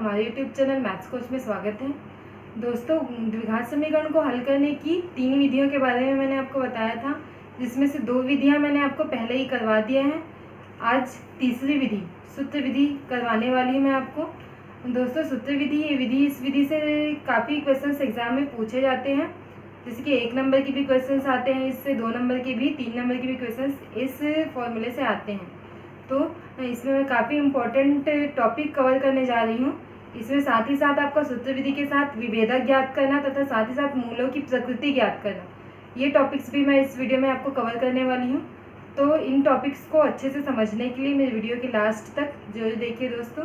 हमारे YouTube channel maths coach में स्वागत है। दोस्तों, द्विघात समीकरण को हल करने की 3 विधियों के बारे में मैंने आपको बताया था, जिसमें से 2 विधियां मैंने आपको पहले ही करवा दिया है। आज तीसरी विधि सूत्र विधि करवाने वाली हूँ मैं आपको। दोस्तों, सूत्र विधि इस विधि से काफ़ी क्वेश्चंस एग्जाम में पूछे जाते हैं, जैसे कि 1 नंबर के भी क्वेश्चंस आते हैं, इससे 2 नंबर के भी, 3 नंबर के भी क्वेश्चंस इस फॉर्मूले से आते हैं। तो इसमें मैं काफ़ी इम्पोर्टेंट टॉपिक कवर करने जा रही हूँ। इसमें साथ ही साथ आपका सूत्र विधि के साथ विभेदक ज्ञात करना तथा साथ ही साथ मूलों की प्रकृति ज्ञात करना, ये टॉपिक्स भी मैं इस वीडियो में आपको कवर करने वाली हूँ। तो इन टॉपिक्स को अच्छे से समझने के लिए मेरे वीडियो के लास्ट तक जरूर देखिए दोस्तों।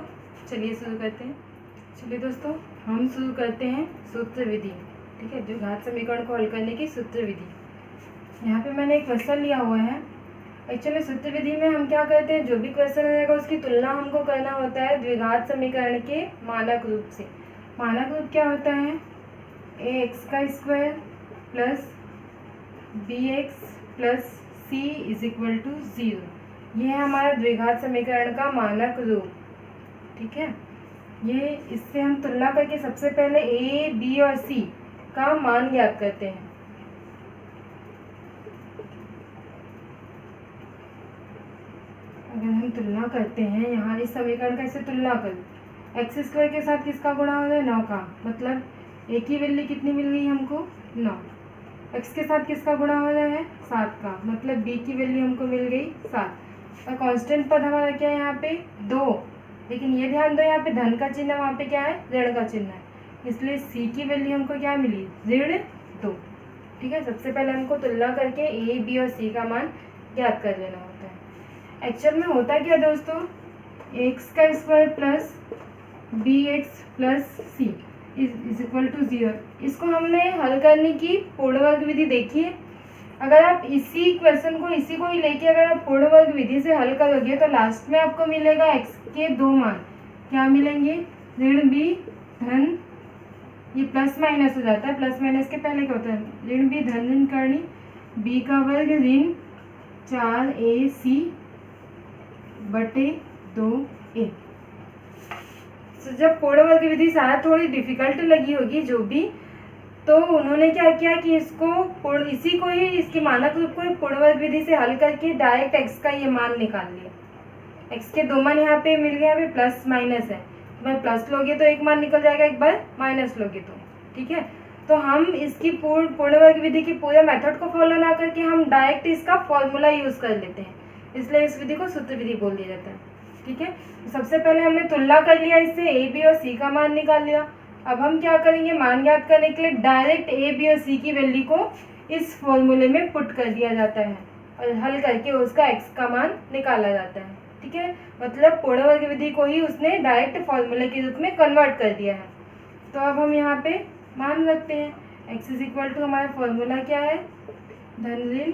चलिए शुरू करते हैं। चलिए दोस्तों, हम शुरू करते हैं सूत्र विधि। ठीक है, द्विघात समीकरण को हल करने की सूत्र विधि। यहाँ पे मैंने एक क्वेश्चन लिया हुआ है। एक्चुअली सूत्र विधि में हम क्या करते हैं, जो भी क्वेश्चन रहेगा उसकी तुलना हमको करना होता है द्विघात समीकरण के मानक रूप से। मानक रूप क्या होता है? ax² plus bx plus c is equal to 0। ये है हमारा द्विघात समीकरण का मानक रूप। ठीक है, ये इससे हम तुलना करके सबसे पहले a, b और c का मान ज्ञात करते हैं। अगर हम तुलना करते हैं, यहाँ इस समीकरण का इससे तुलना करें, x² के साथ किसका गुणा हो रहा है? 9 का, मतलब a की वैल्यू कितनी मिल गई हमको? 9। x के साथ किसका गुणा हो रहा है? 7 का, मतलब b की वैल्यू हमको मिल गई 7। और कांस्टेंट पद हमारा क्या है यहाँ पे? 2। लेकिन ये ध्यान दो, यहाँ पे धन का चिन्ह, वहाँ पे क्या है? ऋण का चिन्ह है, इसलिए c की वैल्यू हमको क्या मिली? ऋण 2। ठीक है, सबसे पहले हमको तुलना करके a, b और c का मान ज्ञात कर लेना होता है। एक्चुअल में होता क्या दोस्तों, x² plus bx plus c is equal to 0। इसको हमने हल करने की पूर्ण वर्ग विधि देखी है। अगर आप इसी क्वेश्चन को ही लेके अगर आप पूर्ण वर्ग विधि से हल करोगे तो लास्ट में आपको मिलेगा x के 2 मान। क्या मिलेंगे? ऋण b धन, ये प्लस माइनस हो जाता है, प्लस माइनस के पहले क्या होता है? ऋण b धन ऋण करनी b का वर्ग ऋण 4ac बटे 2a। जब पूर्ण वर्ग विधि शायद थोड़ी डिफिकल्ट लगी होगी जो भी, तो उन्होंने क्या किया कि इसकी मानक रूप को पूर्ण वर्ग विधि से हल करके डायरेक्ट x का ये मान निकाल लिया। x के 2 मान यहाँ पे मिल गया, यहाँ पे प्लस माइनस है, एक बार प्लस लोगे तो एक मान निकल जाएगा, एक बार माइनस लोगे तो। ठीक है, तो हम इसकी पूर्ण वर्ग विधि की पूरे मेथड को फॉलो ना करके हम डायरेक्ट इसका फॉर्मूला यूज कर लेते हैं, इसलिए इस विधि को सूत्र विधि बोल दिया जाता है। ठीक है, तो सबसे पहले हमने तुलना कर लिया, इससे a, b और c का मान निकाल लिया। अब हम क्या करेंगे, मान ज्ञात करने के लिए डायरेक्ट a, b और c की वैल्यू को इस फॉर्मूले में पुट कर दिया जाता है और हल करके उसका x का मान निकाला जाता है। ठीक है, मतलब पूर्ण वर्ग विधि को ही उसने डायरेक्ट फॉर्मूले के रूप में कन्वर्ट कर दिया है। तो अब हम यहाँ पे मान रखते हैं, x इज इक्वल टू, हमारा फॉर्मूला क्या है? धन ऋण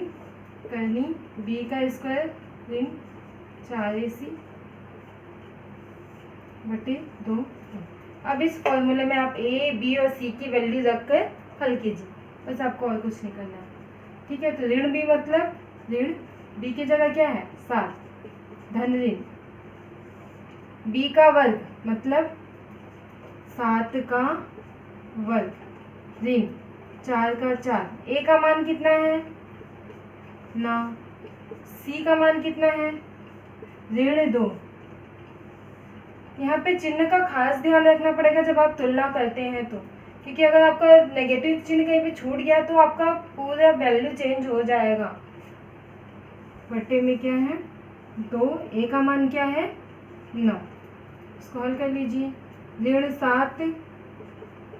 करनी b का स्क्वायर ऋण 4ac बटे 2। अब इस फॉर्मूले में आप a, b और c की वैल्यू रखकर हल कीजिए, बस आपको और कुछ नहीं करना है। ठीक है, तो ऋण b मतलब ऋण b की जगह क्या है? 7 धन ऋण b का वर्ग मतलब 7 का वर्ग ऋण 4 का 4। a का मान कितना है? 9। c का मान कितना है? ऋण 2। यहाँ पे चिन्ह का खास ध्यान रखना पड़ेगा जब आप तुलना करते हैं तो, क्योंकि अगर आपका नेगेटिव चिन्ह कहीं पे छूट गया तो आपका पूरा वैल्यू चेंज हो जाएगा। बटे में क्या है? 2। a का मान क्या है? 9। इसको हल कर लीजिए। ऋण 7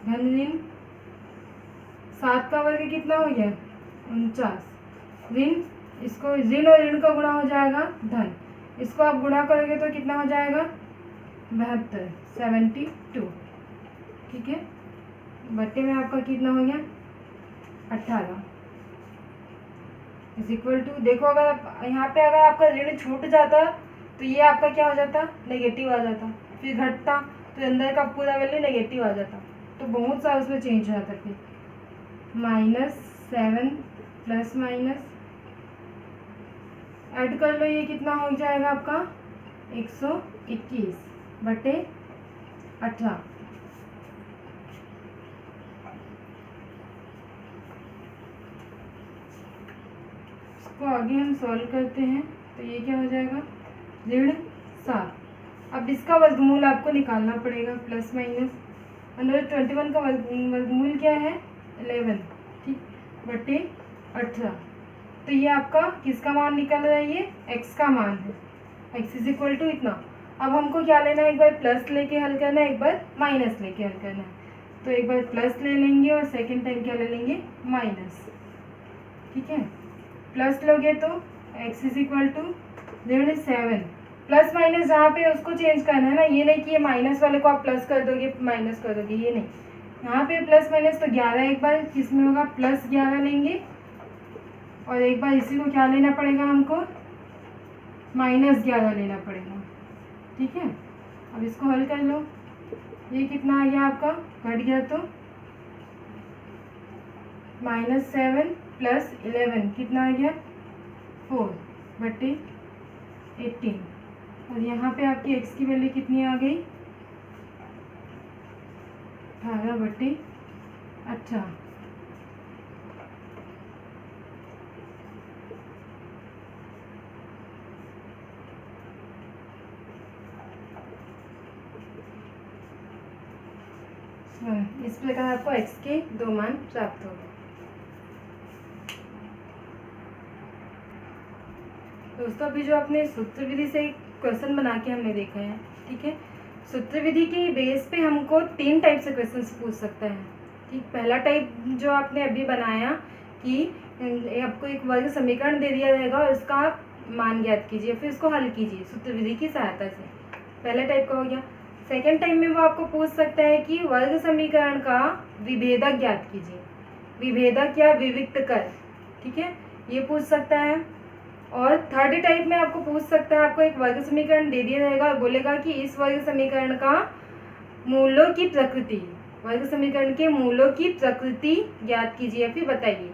धन ऋण 7 का वर्ग कितना हो गया? 49। ऋण, इसको ऋण और ऋण का गुणा हो जाएगा धन, इसको आप गुणा करोगे तो कितना हो जाएगा? 72 72। ठीक है, बटे में आपका कितना हो गया? 18 इज इक्वल टू, देखो अगर आप यहाँ पे अगर आपका ऋण छूट जाता तो ये आपका क्या हो जाता? नेगेटिव आ जाता, फिर घटता तो अंदर का पूरा वैल्यू नेगेटिव आ जाता, तो बहुत सारा उसमें चेंज हो जाता। फिर -7 प्लस माइनस ऐड कर लो, ये कितना हो जाएगा आपका? 121 बटे 18। इसको आगे हम सॉल्व करते हैं तो ये क्या हो जाएगा, 7। अब इसका वर्गमूल आपको निकालना पड़ेगा, प्लस माइनस। अंडर 21 का वर्गमूल क्या है, 11, ठीक, बटे 18। तो ये आपका किसका मान निकल रहा है, ये x का मान है, x इज इक्वल टू इतना। अब हमको क्या लेना है, एक बार प्लस लेके हल करना है, एक बार माइनस लेके हल करना है। तो एक बार प्लस ले लेंगे और सेकेंड टाइम क्या ले लेंगे, माइनस, ठीक है। प्लस लोगे तो x is equal to 7। Plus minus जहाँ पे उसको चेंज करना है ना, ये नहीं कि ये माइनस वाले को आप प्लस कर दोगे माइनस कर दोगे, ये नहीं। यहाँ पे प्लस माइनस तो 11 एक बार किसमें होगा, प्लस 11 लेंगे और एक बार इसी को क्या लेना पड़ेगा हमको, माइनस 11 लेना पड़ेगा, ठीक है। अब इसको हल कर लो, ये कितना आ गया आपका, घट गया तो -7 प्लस 11 कितना आ गया, 4 बटे 18। और यहाँ पे आपकी x की वैल्यू कितनी आ गई, 18 बटे 18। इस प्रकार आपको x के 2 मान प्राप्त हो गए। दोस्तों अभी जो आपने सूत्र विधि से क्वेश्चन बना के हमने देखा है, ठीक है। सूत्र विधि के बेस पे हमको 3 टाइप से क्वेश्चन पूछ सकता है, ठीक। पहला टाइप जो आपने अभी बनाया कि आपको एक वर्ग समीकरण दे दिया जाएगा और उसका मान ज्ञात कीजिए, फिर उसको हल कीजिए सूत्र विधि की सहायता से, पहला टाइप का हो गया। सेकेंड टाइप में वो आपको पूछ सकता है कि वर्ग समीकरण का विभेदक ज्ञात कीजिए, विभेदक या विविक्त कर, ठीक है, ये पूछ सकता है। और थर्ड टाइप में आपको पूछ सकता है, आपको एक वर्ग समीकरण दे दिया जाएगा और बोलेगा कि इस वर्ग समीकरण का मूलों की प्रकृति, वर्ग समीकरण के मूलों की प्रकृति ज्ञात कीजिए, फिर बताइए।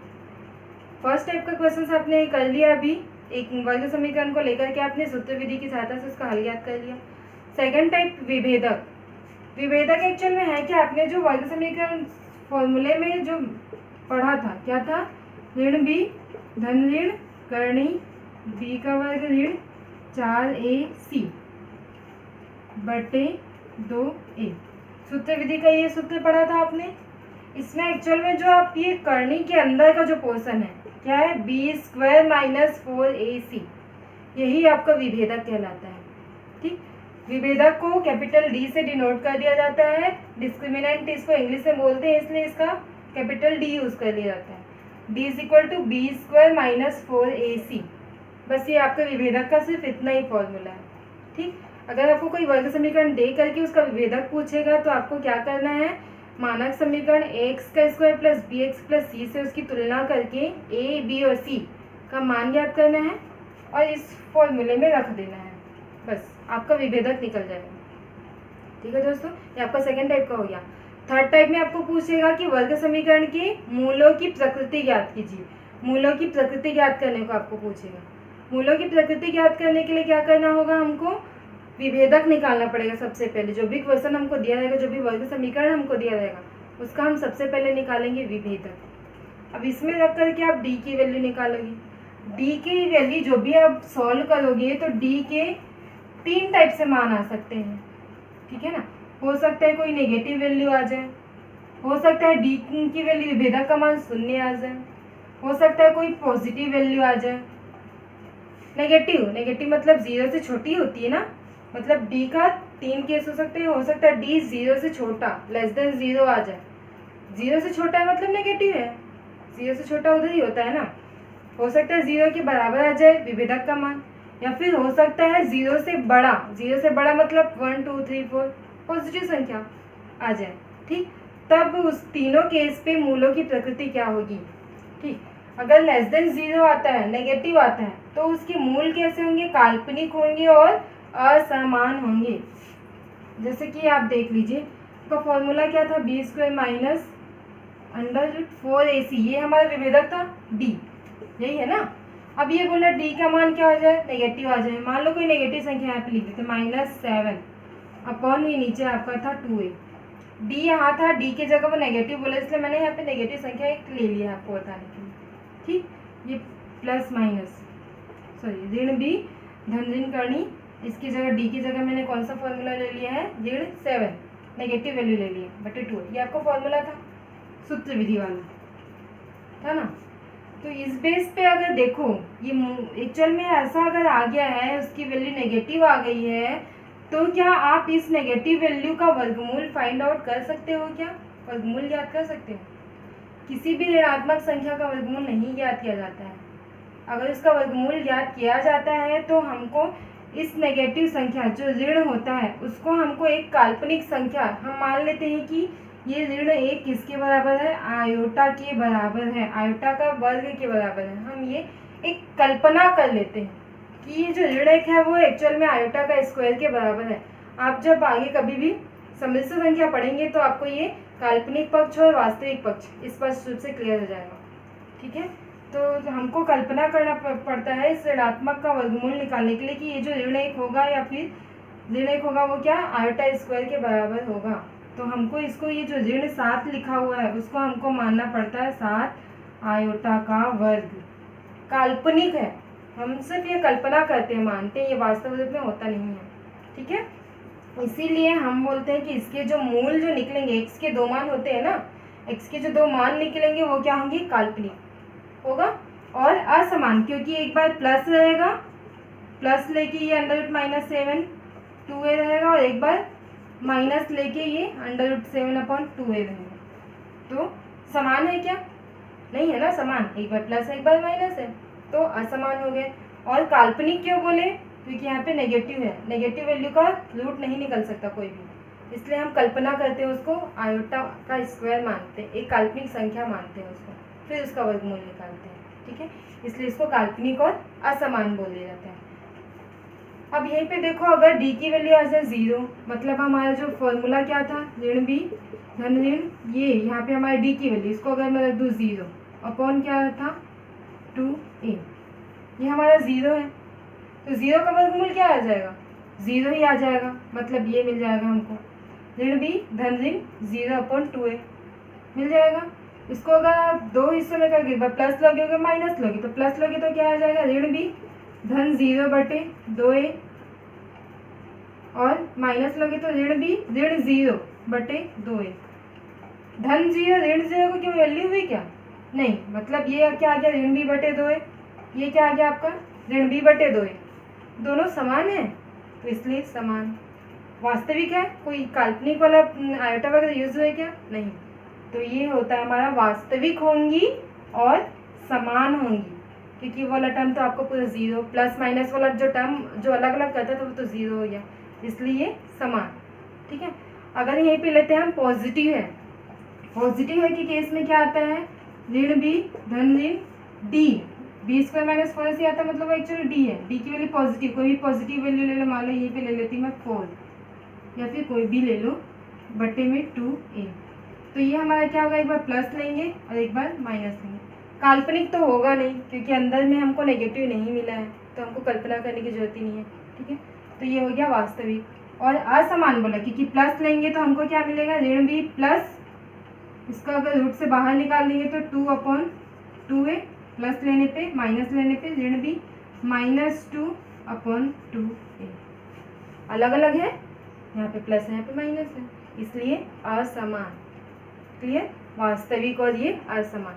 फर्स्ट टाइप का क्वेश्चन आपने कर लिया, अभी एक वर्ग समीकरण को लेकर के आपने सूत्र विधि की सहायता से उसका हल ज्ञात कर लिया। सेकेंड टाइप विभेदक, विभेदक एक्चुअल में है कि आपने जो वर्ग समीकरण फॉर्मूले में जो पढ़ा था, क्या था, ऋण बी धन ऋण करणी बी का वर्ग ऋण 4ac बटे 2a, सूत्र विधि का ये सूत्र पढ़ा था आपने। इसमें एक्चुअल में जो आप ये करनी के अंदर का जो पोर्शन है क्या है, b² - 4ac, यही आपका विभेदक कहलाता है, ठीक। विभेदक को कैपिटल D से डिनोट कर दिया जाता है, डिस्क्रिमिनेंट इसको इंग्लिश में बोलते हैं इसलिए इसका कैपिटल D यूज कर लिया जाता है। D = b² - 4ac, बस ये आपका विभेदक का सिर्फ इतना ही फॉर्मूला है, ठीक। अगर आपको कोई वर्ग समीकरण दे करके उसका विभेदक पूछेगा तो आपको क्या करना है, मानक समीकरण ax² + bx + c से उसकी तुलना करके a, b और c का मान ज्ञात करना है और इस फॉर्मूले में रख देना है, बस आपका विभेदक निकल जाएगा, ठीक है दोस्तों। ये आपका सेकेंड टाइप का हो गया। थर्ड टाइप में आपको पूछेगा कि वर्ग समीकरण के मूलों की प्रकृति ज्ञात कीजिए, मूलों की प्रकृति ज्ञात करने को आपको पूछेगा। मूलों की प्रकृति ज्ञात करने के लिए क्या करना होगा, हमको विभेदक निकालना पड़ेगा सबसे पहले। जो भी क्वेश्चन हमको दिया जाएगा, जो भी वर्ग समीकरण हमको दिया जाएगा, उसका हम सबसे पहले निकालेंगे विभेदक। अब इसमें रख करके आप डी की वैल्यू निकालोगे, डी की वैल्यू जो भी आप सॉल्व करोगे तो डी के 3 टाइप से मान आ सकते हैं, ठीक है ना। हो सकता है कोई नेगेटिव वैल्यू आ जाए, हो सकता है डी की वैल्यू विभेदक का मान 0 आ जाए, हो सकता है कोई पॉजिटिव वैल्यू आ जाए। नेगेटिव मतलब 0 से छोटी होती है ना, मतलब डी का 3 केस हो सकते हैं। हो सकता है डी 0 से छोटा <0 आ जाए, 0 से छोटा है मतलब नेगेटिव है, 0 से छोटा उधर ही होता है ना। हो सकता है 0 के बराबर आ जाए विभेदक का मान, या फिर हो सकता है 0 से बड़ा, 0 से बड़ा मतलब 1 2 3 4 पॉजिटिव संख्या आ जाए, ठीक। तब उस तीनों केस पे मूलों की प्रकृति क्या होगी, ठीक। अगर <0 आता है, नेगेटिव आता है, तो उसके मूल कैसे होंगे, काल्पनिक होंगे और असमान होंगे। जैसे कि आप देख लीजिए, उसका फॉर्मूला क्या था, b² - √4ac, ये हमारा विभेदक था d, यही है ना। अब ये बोला d का मान क्या हो जाए, नेगेटिव आ जाए। मान लो कोई नेगेटिव संख्या यहाँ पे लिख देते, -7 अपॉन ये नीचे आपका था 2a। डी यहाँ था, डी की जगह वो नेगेटिव बोला, इसलिए मैंने यहाँ पे नेगेटिव संख्या एक ले लिया आपको बताने के लिए। ठीक, ये प्लस माइनस सॉरी ऋण बी धन ऋण करनी, इसकी जगह डी की जगह मैंने कौन सा फॉर्मूला ले लिया है, ऋण 7 नेगेटिव वैल्यू ले लिया बटे 2। ये आपका फॉर्मूला था सूत्र विधि वाला, था ना। तो इस बेस पे अगर देखो ये एक्चुअल में ऐसा अगर आ गया है, उसकी वैल्यू नेगेटिव आ गई है, तो क्या आप इस नेगेटिव वैल्यू का वर्गमूल फाइंड आउट कर सकते हो? क्या वर्गमूल ज्ञात कर सकते हो? किसी भी ऋणात्मक संख्या का वर्गमूल नहीं ज्ञात किया जाता है। अगर इसका वर्गमूल ज्ञात किया जाता है तो हमको इस नेगेटिव संख्या जो ऋण होता है उसको हमको एक काल्पनिक संख्या, हम मान लेते हैं कि ये ऋण 1 किसके बराबर है, आयोटा के बराबर है, आयोटा का वर्ग के बराबर है। हम ये एक कल्पना कर लेते हैं कि ये जो ऋण 1 है वो एक्चुअल में आयोटा का स्क्वायर के बराबर है। आप जब आगे कभी भी सम्मिश्र संख्या पढ़ेंगे तो आपको ये काल्पनिक पक्ष और वास्तविक पक्ष स्पष्ट रूप से क्लियर हो जाएगा। ठीक है, तो हमको कल्पना करना पड़ता है इस ऋणात्मक का वर्गमूल निकालने के लिए कि ये जो ऋण 1 होगा या फिर ऋण 1 होगा वो क्या आयोटा स्क्वायर के बराबर होगा। तो हमको इसको ये जो ऋण 7 लिखा हुआ है उसको हमको मानना पड़ता है 7 आयोटा का वर्ग। काल्पनिक है, हम सिर्फ ये कल्पना करते हैं, मानते हैं, ये वास्तव रूप में होता नहीं है। ठीक है, इसीलिए हम बोलते हैं कि इसके जो मूल जो निकलेंगे, x के 2 मान होते हैं ना, x के जो 2 मान निकलेंगे वो क्या होंगे, काल्पनिक होगा और असमान, क्योंकि एक बार प्लस रहेगा, प्लस लेके ये √-7 2a रहेगा और एक बार माइनस लेके ये √7/2a रहेगा। तो समान है क्या? नहीं है ना समान, एक बार प्लस है एक बार माइनस है, तो असमान हो गए। और काल्पनिक क्यों बोले, क्योंकि यहाँ पे नेगेटिव है, नेगेटिव वैल्यू का रूट नहीं निकल सकता कोई भी, इसलिए हम कल्पना करते हैं उसको आयोटा का स्क्वायर मानते हैं, एक काल्पनिक संख्या मानते हैं उसको, फिर उसका वर्गमूल निकालते हैं। ठीक है, इसलिए इसको काल्पनिक और असमान बोले जाते हैं। अब यहीं पे देखो, अगर डी की वैल्यू आ जाए 0, मतलब हमारा जो फॉर्मूला क्या था, ऋण बी धन ऋण, ये यहाँ पे हमारी डी की वैल्यू, इसको अगर मैं रख दूँ 0 अपॉन क्या था 2a, ये हमारा 0 है, तो 0 का वर्गमूल क्या आ जाएगा, 0 ही आ जाएगा, मतलब ये मिल जाएगा हमको ऋण बी धन ऋण 0/2a मिल जाएगा। इसको अगर आप 2 हिस्सों में करके प्लस लोगे माइनस लोगे, तो प्लस लोगे तो क्या आ जाएगा, ऋण बी धन 0/2a और माइनस लोगे तो ऋण बी ऋण 0/2a। धन 0 ऋण 0 को क्यों वैल्यू हुई क्या, नहीं, मतलब ये क्या आ गया ऋण b/2a, ये क्या आ गया आपका ऋण b/2a, दोनों समान है तो इसलिए समान। वास्तविक है, कोई काल्पनिक वाला आयोटा वगैरह यूज हुआ है क्या, नहीं, तो ये होता है हमारा वास्तविक होंगी और समान होंगी, क्योंकि वो वाला टर्म तो आपको पूरा 0, प्लस माइनस वाला जो टर्म जो अलग अलग करता था वो तो 0 हो गया, इसलिए समान। ठीक है, अगर यहीं पे लेते हैं हम पॉजिटिव है, पॉजिटिव है कि केस में क्या आता है, ऋण बी धन ऋण डी, b² - 4ac आता है, मतलब एक्चुअली डी है, डी की वैल्यू पॉजिटिव, कोई भी पॉजिटिव वैल्यू ले लो, मान लो यहीं पे ले लेती हूँ मैं 4 या फिर कोई भी ले लो बटे में 2a, तो ये हमारा क्या होगा, एक बार प्लस लेंगे और एक बार माइनस लेंगे। काल्पनिक तो होगा नहीं, क्योंकि अंदर में हमको नेगेटिव नहीं मिला है, तो हमको कल्पना करने की जरूरत ही नहीं है। ठीक है, तो ये हो गया वास्तविक। और असमान बोला, क्योंकि प्लस लेंगे तो हमको क्या मिलेगा, ऋण बी प्लस, इसका अगर रूट से बाहर निकाल देंगे तो 2/2a, प्लस लेने पे माइनस लेने पे ऋण बी -2/2a, अलग अलग है, यहाँ पे प्लस है यहाँ पे माइनस है, इसलिए असमान। क्लियर, वास्तविक और ये असमान।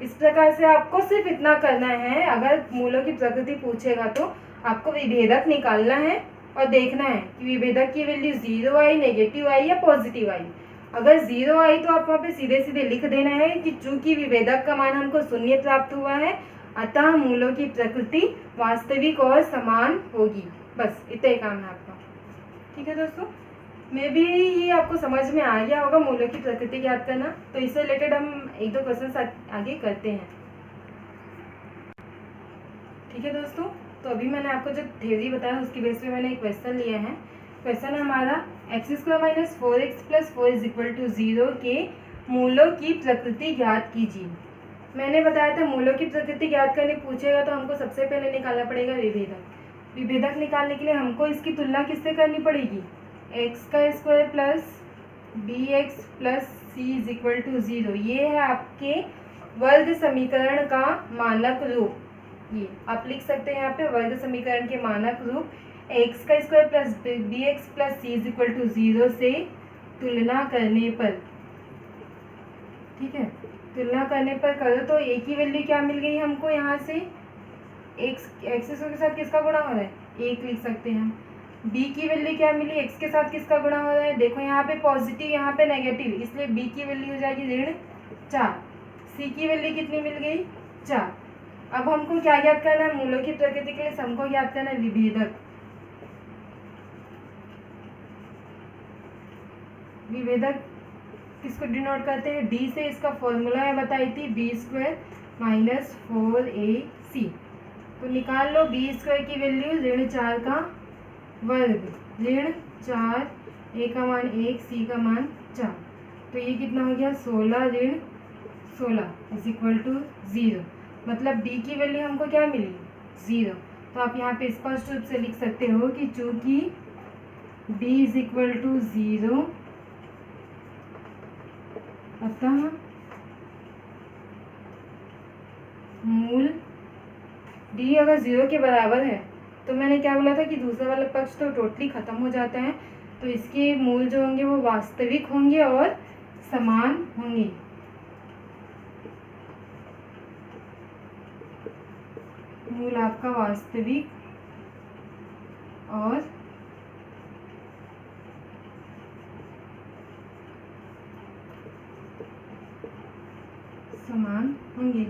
इस प्रकार से आपको सिर्फ इतना करना है, अगर मूलों की प्रकृति पूछेगा तो आपको विभेदक निकालना है और देखना है कि विभेदक की वैल्यू 0 आई, नेगेटिव आई या पॉजिटिव आई। अगर 0 आई तो आप वहाँ पे सीधे सीधे लिख देना है कि चूंकि विभेदक का मान हमको शून्य प्राप्त हुआ है, अतः मूलों की प्रकृति वास्तविक और समान होगी। बस इतना ही काम है आपका। ठीक है दोस्तों, मे भी ये आपको समझ में आ गया होगा मूलों की प्रकृति याद करना। तो इससे रिलेटेड हम 1-2 क्वेश्चन आगे करते हैं। ठीक है दोस्तों, तो अभी मैंने आपको जो थ्योरी बताया उसकी बेस पे मैंने एक क्वेश्चन लिया है। क्वेश्चन है हमारा x² - 4x + 4 = 0 के मूलों की प्रकृति ज्ञात कीजिए। मैंने बताया था मूलों की प्रकृति ज्ञात करने पूछेगा तो हमको सबसे पहले निकालना पड़ेगा विभेदक। विभेदक निकालने के लिए हमको इसकी तुलना किससे करनी पड़ेगी, एक्स का square plus B x plus c is equal to 0। ये है आपके वर्ग समीकरण का मानक रूप। ये आप लिख सकते हैं यहाँ पे वर्ग समीकरण के मानक रूप एक्स का square plus B x plus c is equal to 0 से तुलना करने पर, ठीक है, तुलना करने पर करो तो एक ही वैल्यू क्या मिल गई हमको यहाँ से, एक्स के साथ किसका गुणा हो रहा है, एक लिख सकते हैं हम। बी की वैल्यू क्या मिली, एक्स के साथ किसका गुणा हो रहा है, देखो यहाँ पे पॉजिटिव यहाँ पे नेगेटिव, इसलिए बी की वैल्यू हो जाएगी ऋण 4। सी की वैल्यू कितनी मिल गई, 4। अब हमको क्या ज्ञात करना है, मूलों की प्रकृति के लिए हमको ज्ञात करना है विभेदक। विभेदक किसको डिनोट करते हैं, डी से। इसका फॉर्मूला मैं बताई थी बी स्क्वायर माइनस 4ac। तो निकाल लो बी स्क्वायर की वैल्यू ऋण 4 का वर्ग, ऋण 4, ए का मान 1, सी का मान 4। तो ये कितना हो गया 16 ऋण 16 इज इक्वल टू 0। मतलब डी की वैल्यू हमको क्या मिली, 0। तो आप यहाँ पे स्पष्ट रूप से लिख सकते हो कि चूंकि डी इज इक्वल टू 0 अतः मूल डी अगर 0 के बराबर है तो मैंने क्या बोला था कि दूसरा वाला पक्ष तो टोटली खत्म हो जाता है, तो इसके मूल जो होंगे वो वास्तविक होंगे और समान होंगे। मूल आपका वास्तविक और समान होंगे,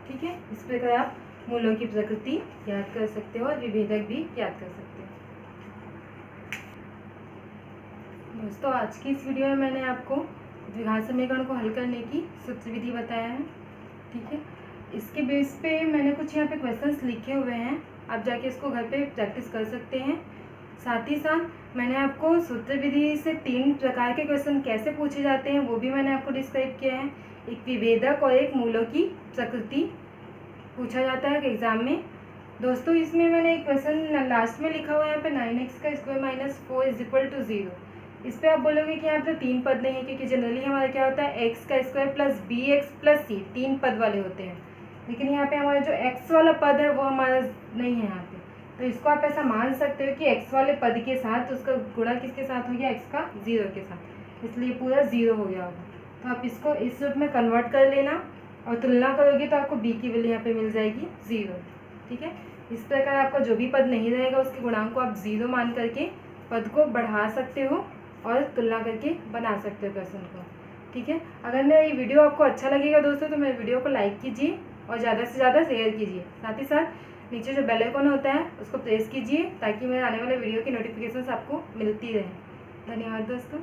ठीक है। इस प्रकार आप मूलों की प्रकृति याद कर सकते हो और विभेदक भी याद कर सकते हो। दोस्तों आज की इस वीडियो में मैंने आपको द्विघात समीकरण को हल करने की सूत्र विधि बताया है, ठीक है। इसके बेस पे मैंने कुछ यहाँ पे क्वेश्चंस लिखे हुए हैं, आप जाके इसको घर पे प्रैक्टिस कर सकते हैं। साथ ही साथ मैंने आपको सूत्र विधि से 3 प्रकार के क्वेश्चन कैसे पूछे जाते हैं वो भी मैंने आपको डिस्क्राइब किया है। एक विभेदक और एक मूलों की प्रकृति पूछा जाता है एग्जाम में। दोस्तों इसमें मैंने एक क्वेश्चन लास्ट में लिखा हुआ है यहाँ पे 9x का square minus 4 is equal to 0। इस पर आप बोलोगे कि यहाँ पे 3 पद नहीं है, क्योंकि जनरली हमारा क्या होता है x का square plus B x plus C 3 पद वाले होते हैं, लेकिन यहाँ पे हमारा जो x वाला पद है वो हमारा नहीं है यहाँ पे। तो इसको आप ऐसा मान सकते हो कि x वाले पद के साथ उसका गुणा किसके साथ हो गया, x का 0 के साथ, इसलिए पूरा 0 हो गया होगा। तो आप इसको इस रूप में कन्वर्ट कर लेना और तुलना करोगे तो आपको b की वैल्यू यहाँ पे मिल जाएगी 0, ठीक है। इस प्रकार आपका जो भी पद नहीं रहेगा उसके गुणांक को आप 0 मान करके पद को बढ़ा सकते हो और तुलना करके बना सकते हो क्वेश्चन को, ठीक है। अगर मेरा ये वीडियो आपको अच्छा लगेगा दोस्तों तो मेरे वीडियो को लाइक कीजिए और ज़्यादा से ज़्यादा शेयर कीजिए। साथ ही साथ नीचे जो बेल आइकन होता है उसको प्रेस कीजिए ताकि मेरे आने वाले वीडियो की नोटिफिकेशंस आपको मिलती रहे। धन्यवाद दोस्तों।